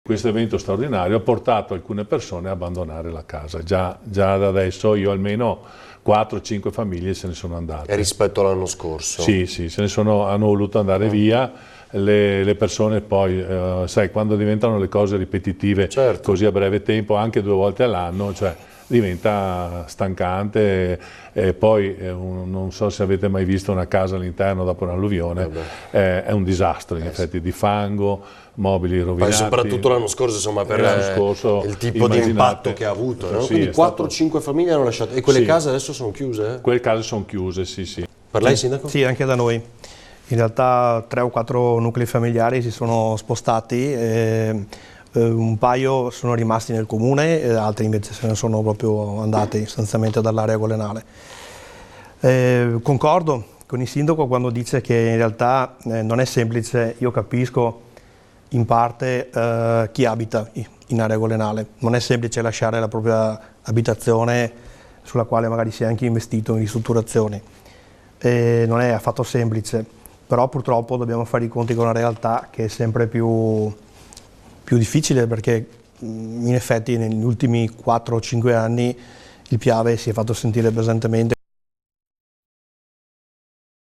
questo evento straordinario ha portato alcune persone a abbandonare la casa. Già da adesso io almeno 4-5 famiglie se ne sono andate. E rispetto all'anno scorso? Sì, hanno voluto andare via. Le persone poi, sai, quando diventano le cose ripetitive così a breve tempo, anche 2 volte all'anno, cioè diventa stancante. E poi non so se avete mai visto una casa all'interno dopo un'alluvione, è un disastro in effetti, di fango, mobili rovinati. Soprattutto l'anno scorso, insomma, per il tipo di impatto che ha avuto, no? Quindi 4-5 famiglie hanno lasciato, e quelle case adesso sono chiuse? Quelle case sono chiuse, sì. Per lei, Sindaco? Sì, anche da noi. In realtà 3 o 4 nuclei familiari si sono spostati, un paio sono rimasti nel comune e altri invece se ne sono proprio andati sostanzialmente dall'area golenale. Concordo con il Sindaco quando dice che in realtà non è semplice, io capisco in parte chi abita in area golenale, non è semplice lasciare la propria abitazione sulla quale magari si è anche investito in ristrutturazioni, non è affatto semplice. Però purtroppo dobbiamo fare i conti con una realtà che è sempre più difficile, perché in effetti negli ultimi 4 o 5 anni il Piave si è fatto sentire pesantemente.